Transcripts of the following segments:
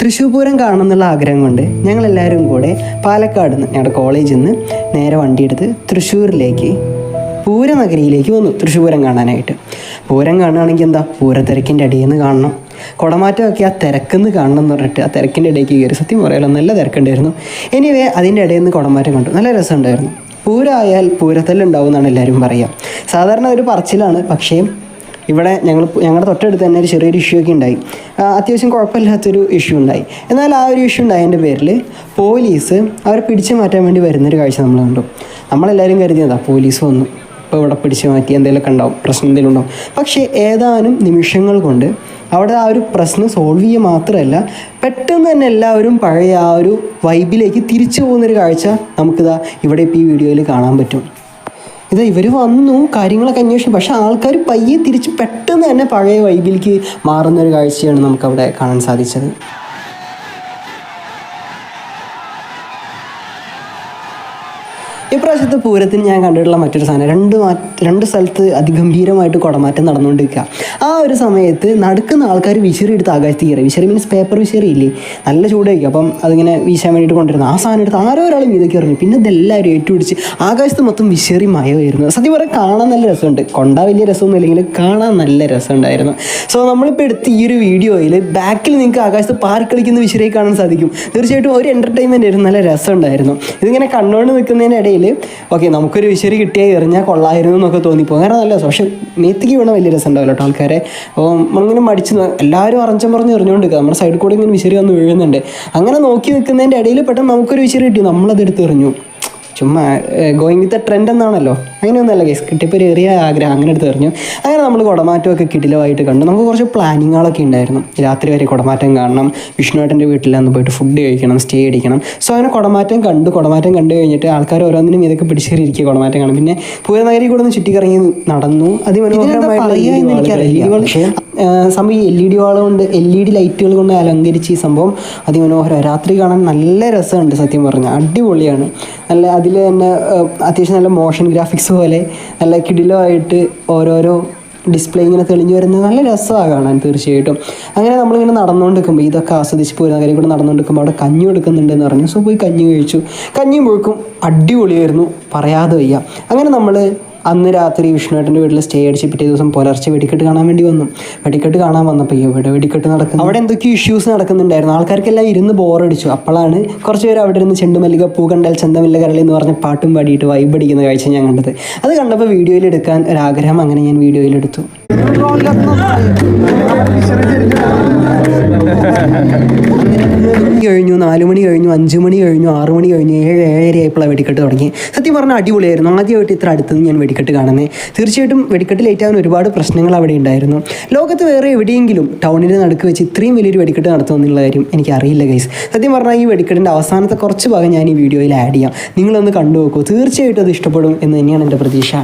തൃശ്ശൂർ പൂരം കാണണമെന്നുള്ള ആഗ്രഹം കൊണ്ട് ഞങ്ങളെല്ലാവരും കൂടെ പാലക്കാട് നിന്ന് ഞങ്ങളുടെ കോളേജിൽ നിന്ന് നേരെ വണ്ടിയെടുത്ത് തൃശ്ശൂരിലേക്ക് പൂരനഗരിയിലേക്ക് വന്നു തൃശ്ശൂർ പൂരം കാണാനായിട്ട്. പൂരം കാണുകയാണെങ്കിൽ എന്താ പൂരത്തിരക്കിൻ്റെ ഇടയിൽ നിന്ന് കാണണം, കുടമാറ്റമൊക്കെ ആ തിരക്കെന്ന് കാണണം എന്ന് പറഞ്ഞിട്ട് ആ തിരക്കിൻ്റെ ഇടയ്ക്ക് കയറി. സത്യം പറയാലോ നല്ല തിരക്കുണ്ടായിരുന്നു. എനിവേ അതിൻ്റെ ഇടയിൽ നിന്ന് കുടമാറ്റം കണ്ടു, നല്ല രസമുണ്ടായിരുന്നു. പൂരമായാൽ പൂരത്തല്ലുണ്ടാവും എന്നാണ് എല്ലാവരും പറയുക. സാധാരണ ഒരു പറച്ചിലാണ്, പക്ഷേ ഇവിടെ ഞങ്ങളുടെ തൊട്ടടുത്ത് തന്നെ ഒരു ചെറിയൊരു ഇഷ്യൂ ഒക്കെ ഉണ്ടായി. അത്യാവശ്യം കുഴപ്പമില്ലാത്തൊരു ഇഷ്യൂ ഉണ്ടായി. എന്നാൽ ആ ഒരു ഇഷ്യൂ ഉണ്ടായതിൻ്റെ പേരിൽ പോലീസ് അവരെ പിടിച്ചു മാറ്റാൻ വേണ്ടി വരുന്നൊരു കാഴ്ച നമ്മൾ കണ്ടു. നമ്മളെല്ലാവരും കരുതിയതാണ് പോലീസ് വന്നു ഇപ്പോൾ ഇവിടെ പിടിച്ചു മാറ്റി എന്തെങ്കിലുമൊക്കെ ഉണ്ടാവും, പ്രശ്നം എന്തെങ്കിലും ഉണ്ടാവും. പക്ഷേ ഏതാനും നിമിഷങ്ങൾ കൊണ്ട് അവിടെ ആ ഒരു പ്രശ്നം സോൾവ് ചെയ്യുക മാത്രമല്ല, പെട്ടെന്ന് തന്നെ എല്ലാവരും പഴയ ആ ഒരു വൈബിലേക്ക് തിരിച്ചു പോകുന്നൊരു കാഴ്ച നമുക്കിതാ ഇവിടെ ഇപ്പോൾ ഈ വീഡിയോയിൽ കാണാൻ പറ്റും. ഇവർ വന്നു കാര്യങ്ങളൊക്കെ അന്വേഷിച്ചു, പക്ഷേ ആൾക്കാർ പയ്യെ തിരിച്ച് പെട്ടെന്ന് തന്നെ പഴയ വൈബിലേക്ക് മാറുന്നൊരു കാഴ്ചയാണ് നമുക്കവിടെ കാണാൻ സാധിച്ചത്. ഇപ്രാവശ്യത്തെ പൂരത്തിന് ഞാൻ കണ്ടിട്ടുള്ള മറ്റൊരു സാധനം, രണ്ട് സ്ഥലത്ത് അതിഗംഭീരമായിട്ട് കുടമാറ്റം നടന്നുകൊണ്ടിരിക്കുക. ആ ഒരു സമയത്ത് നടക്കുന്ന ആൾക്കാർ വിശറി എടുത്ത് ആകാശത്ത് കയറി. വിശറി മീൻസ് പേപ്പർ വിശറി ഇല്ലേ, നല്ല ചൂടായിരിക്കും. അപ്പം അതിങ്ങനെ വീശാൻ വേണ്ടിയിട്ട് കൊണ്ടിരുന്നു. ആ സാധനം എടുത്ത് ആരോ ഒരാൾ മീതൊക്കെ എറിഞ്ഞു. പിന്നെ ഇതെല്ലാവരും ഏറ്റുപിടിച്ച് ആകാശത്ത് മൊത്തം വിശറി മയമായിരുന്നു. സത്യം പറയാൻ കാണാൻ നല്ല രസമുണ്ട്. കൊണ്ടാ വലിയ രസമൊന്നും ഇല്ലെങ്കിൽ കാണാൻ നല്ല രസമുണ്ടായിരുന്നു. സോ നമ്മളിപ്പോൾ എടുത്ത് ഈ ഒരു വീഡിയോയിൽ ബാക്കിൽ നിങ്ങൾക്ക് ആകാശത്ത് പാർക്കളിക്കുന്ന വിശറിയെ കാണാൻ സാധിക്കും. തീർച്ചയായിട്ടും ഒരു എൻ്റർടൈൻമെൻ്റ് ആയിരുന്നു, നല്ല രസമുണ്ടായിരുന്നു. ഇതിങ്ങനെ കണ്ടുകൊണ്ട് നിൽക്കുന്നതിനിടയിൽ ഓക്കെ നമുക്കൊരു വിശറി കിട്ടിയാൽ എറിഞ്ഞാൽ കൊള്ളായിരുന്നു എന്നൊക്കെ തോന്നിപ്പോകും. കാരണം നല്ല രസം. പക്ഷെ മേത്തിക്ക് വീണ വലിയ രസം ഉണ്ടാവില്ല കേട്ടോ ആൾക്കാരെ. അപ്പോൾ നമ്മളിങ്ങനെ മടിച്ച് എല്ലാവരും പറഞ്ഞ് എറിഞ്ഞുകൊണ്ടിരിക്കുക. നമ്മുടെ സൈഡിൽ കൂടെ ഇങ്ങനെ വിശറി വന്ന് വീഴുന്നുണ്ട്. അങ്ങനെ നോക്കി നിൽക്കുന്നതിൻ്റെ ഇടയിൽ പെട്ടെന്ന് നമുക്കൊരു വിശറി കിട്ടി, നമ്മളതെടുത്ത് എറിഞ്ഞു. ചുമ്മാ ഗോയിങ് വിത്ത് എ ട്രെൻഡ് എന്നാണല്ലോ, അങ്ങനെയൊന്നുമല്ല ഗൈസ്. കിട്ടിയപ്പോൾ ഒരു ഏറിയ ആഗ്രഹം അങ്ങനെ എടുത്ത് എറിഞ്ഞു. അങ്ങനെ നമ്മൾ കുടമാറ്റമൊക്കെ കിടിലമായിട്ട് കണ്ടു. നമുക്ക് കുറച്ച് പ്ലാനിങ്ങുകളൊക്കെ ഉണ്ടായിരുന്നു. രാത്രി വരെ കുടമാറ്റം കാണണം, വിഷ്ണുവേട്ടൻ്റെ വീട്ടിലന്ന് പോയിട്ട് ഫുഡ് കഴിക്കണം, സ്റ്റേ അടിക്കണം. സോ അങ്ങനെ കുടമാറ്റം കണ്ടു കഴിഞ്ഞിട്ട് ആൾക്കാർ ഓരോന്നിനും ഇതൊക്കെ പിടിച്ചേറിയിരിക്കുക കുടമാറ്റം കാണും. പിന്നെ പൂരനഗരി കൂടെ ഒന്ന് ചുറ്റിക്കറങ്ങി നടന്നു. അതിമനോഹരമായിട്ടുള്ള പക്ഷേ സംഭവം ഈ LED വാള കൊണ്ട് LED ലൈറ്റുകൾ കൊണ്ട് അലങ്കരിച്ച് ഈ സംഭവം അതിമനോഹരം. രാത്രി കാണാൻ നല്ല രസമുണ്ട് സത്യം പറഞ്ഞാൽ, അടിപൊളിയാണ്. നല്ല അതിൽ തന്നെ അത്യാവശ്യം നല്ല മോഷൻ ഗ്രാഫിക്സ് പോലെ നല്ല കിടിലമായിട്ട് ഓരോരോ ഡിസ്പ്ലേ ഇങ്ങനെ തെളിഞ്ഞു വരുന്നത് നല്ല രസമാണ് കാണാൻ തീർച്ചയായിട്ടും. അങ്ങനെ നമ്മളിങ്ങനെ നടന്നുകൊണ്ടിരിക്കുമ്പോൾ ഇതൊക്കെ ആസ്വദിച്ച് പൂരനഗരി കൂടെ നടന്നുകൊണ്ടിരിക്കുമ്പോൾ അവിടെ കഞ്ഞി കൊടുക്കുന്നുണ്ടെന്ന് പറഞ്ഞു. സോ പോയി കഞ്ഞി കഴിച്ചു. കഞ്ഞിയും മുഴുക്കും അടിപൊളിയായിരുന്നു, പറയാതെ വയ്യ. അങ്ങനെ നമ്മൾ അന്ന് രാത്രി വിഷ്ണുവേട്ടൻ്റെ വീട്ടിൽ സ്റ്റേ അടിച്ച് പിറ്റേ ദിവസം പുലർച്ചെ വെടിക്കെട്ട് കാണാൻ വേണ്ടി വന്നു. വെടിക്കെട്ട് കാണാൻ വന്നപ്പോൾ ഇവിടെ വെടിക്കെട്ട് നടക്കുന്നു. അവിടെ എന്തൊക്കെയോ ഇഷ്യൂസ് നടക്കുന്നുണ്ടായിരുന്നു. ആൾക്കാർക്കെല്ലാം ഇരുന്ന് ബോറടിച്ചു. അപ്പോഴാണ് കുറച്ച് പേര് അവിടെ ഇരുന്ന് ചെണ്ടുമല്ലിക പൂ കണ്ടാൽ ചന്തമില്ല കരളി എന്ന് പറഞ്ഞ പാട്ടും പാടിയിട്ട് വൈബ് അടിക്കുന്ന കാഴ്ച ഞാൻ കണ്ടത്. അത് കണ്ടപ്പോൾ വീഡിയോയിൽ എടുക്കാൻ ഒരാഗ്രഹം, അങ്ങനെ ഞാൻ വീഡിയോയിലെടുത്തു. കഴിഞ്ഞു 4 മണി കഴിഞ്ഞു, 5 മണി കഴിഞ്ഞു, 6 മണി കഴിഞ്ഞു, 7, 7:30 ആയപ്പോഴാണ് വെടിക്കെട്ട് തുടങ്ങി. സത്യം പറഞ്ഞാൽ അടിപൊളിയായിരുന്നു. ആദ്യമായിട്ട് ഇത്ര അടുത്തുനിന്ന് ഞാൻ വെടിക്കെട്ട് കാണുന്നത്. തീർച്ചയായിട്ടും വെടിക്കെട്ട് ലേറ്റ് ആവാൻ ഒരുപാട് പ്രശ്നങ്ങൾ അവിടെ ഉണ്ടായിരുന്നു. ലോകത്ത് വേറെ എവിടെയെങ്കിലും ടൗണിൻ്റെ നടുക്ക് വെച്ച് ഇത്രയും വലിയൊരു വെടിക്കെട്ട് നടത്തുമെന്നുള്ള കാര്യം എനിക്കറിയില്ല ഗൈസ്. സത്യം പറഞ്ഞാൽ ഈ വെടിക്കെട്ടിൻ്റെ അവസാനത്തെ കുറച്ച് ഭാഗം ഞാൻ ഈ വീഡിയോയിൽ ആഡ് ചെയ്യാം. നിങ്ങളൊന്ന് കണ്ടു നോക്കൂ, തീർച്ചയായിട്ടും അത് ഇഷ്ടപ്പെടും എന്ന് തന്നെയാണ് എൻ്റെ പ്രതീക്ഷ.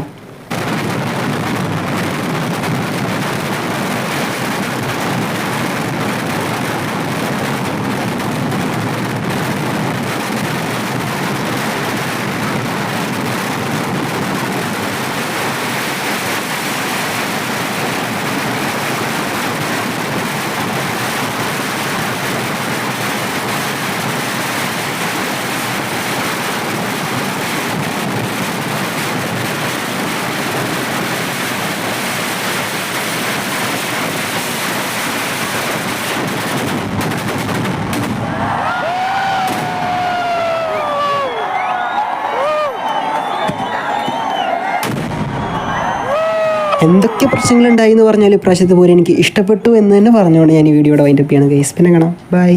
എന്തൊക്കെ പ്രശ്നങ്ങളുണ്ടായി എന്ന് പറഞ്ഞാൽ ഇപ്രാവശ്യത്തെ പോലെ എനിക്ക് ഇഷ്ടപ്പെട്ടു എന്ന് തന്നെ പറഞ്ഞുകൊണ്ട് ഞാൻ ഈ വീഡിയോയുടെ വൈൻഡപ്പ് ചെയ്യാണ് ഗൈസ്. പിന്നെ കാണാം, ബൈ.